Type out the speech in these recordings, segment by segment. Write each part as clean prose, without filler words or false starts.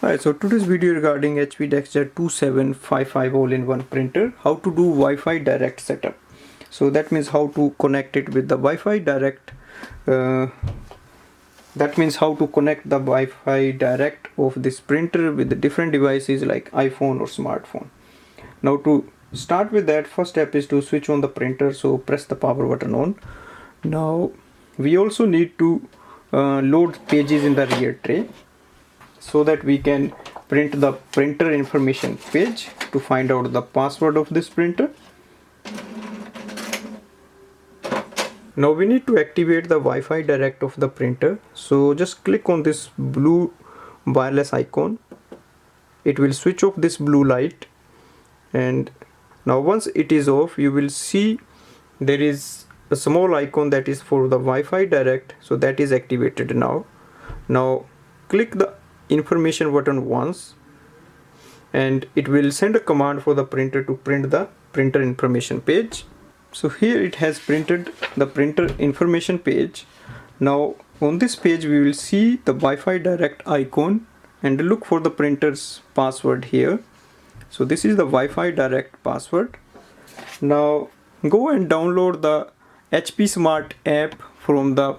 Hi, so today's video regarding HP Deskjet 2755 all-in-one printer, how to do Wi-Fi Direct setup. So that means how to connect it with the Wi-Fi Direct. That means how to connect the Wi-Fi Direct of this printer with the different devices like iPhone or smartphone. Now to start with that, first step is to switch on the printer. So press the power button on. Now we also need to load pages in the rear tray, so that we can print the printer information page to find out the password of this printer. Now we need to activate the Wi-Fi Direct of the printer. So just click on this blue wireless icon. It will switch off this blue light, and now once it is off, you will see there is a small icon that is for the Wi-Fi Direct. So that is activated now. Now click the information button once, and it will send a command for the printer to print the printer information page. So here it has printed the printer information page. Now on this page we will see the Wi-Fi Direct icon and look for the printer's password here. So this is the Wi-Fi Direct password. Now go and download the HP Smart app from the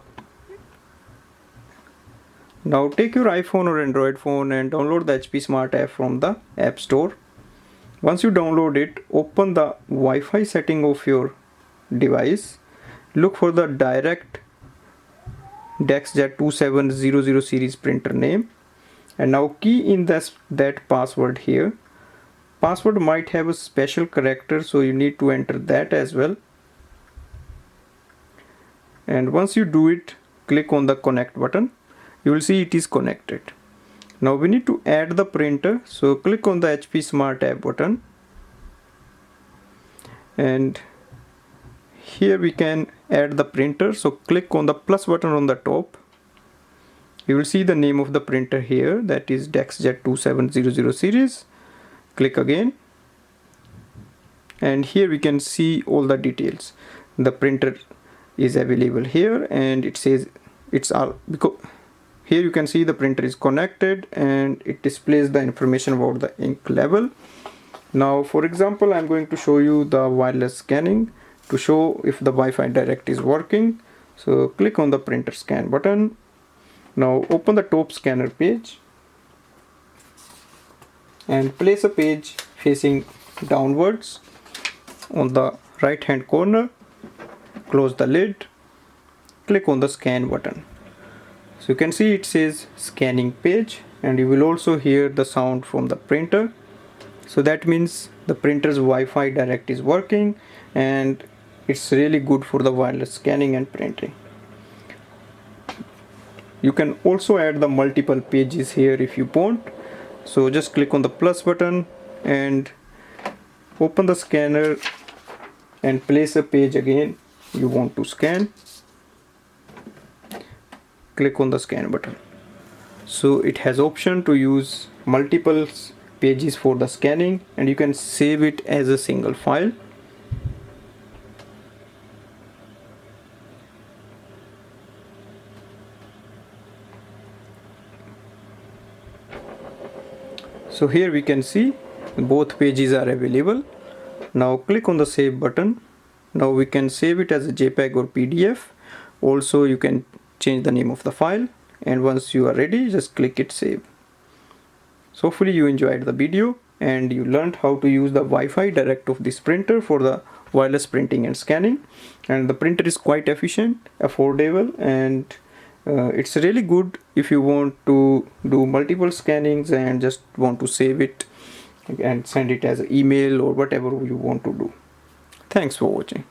Now take your iPhone or Android phone and download the HP Smart app from the App Store. Once you download it, open the Wi-Fi setting of your device. Look for the Direct Deskjet 2700 series printer name, and now key in that password here. Password might have a special character, so you need to enter that as well. And once you do it, click on the connect button. You will see it is connected. Now we need to add the printer, so click on the HP Smart app button, and here we can add the printer. So click on the plus button on the top. You will see the name of the printer here, that is Deskjet 2700 series. Click again, and here we can see all the details. The printer is available here, and it says it's all because here you can see the printer is connected and it displays the information about the ink level. Now for example, I'm going to show you the wireless scanning to show if the Wi-Fi Direct is working. So click on the printer scan button. Now open the top scanner page and place a page facing downwards on the right hand corner. Close the lid. Click on the scan button. So you can see it says scanning page, and you will also hear the sound from the printer. So that means the printer's Wi-Fi Direct is working, and it's really good for the wireless scanning and printing. You can also add the multiple pages here if you want. So just click on the plus button and open the scanner and place a page again you want to scan. Click on the scan button. So it has option to use multiple pages for the scanning, and you can save it as a single file. So here we can see both pages are available. Now click on the save button. Now we can save it as a JPEG or PDF. Also you can change the name of the file, and once you are ready, just click it save. So hopefully you enjoyed the video and you learned how to use the Wi-Fi Direct of this printer for the wireless printing and scanning. And the printer is quite efficient, affordable, and it's really good if you want to do multiple scannings and just want to save it and send it as an email or whatever you want to do. Thanks for watching.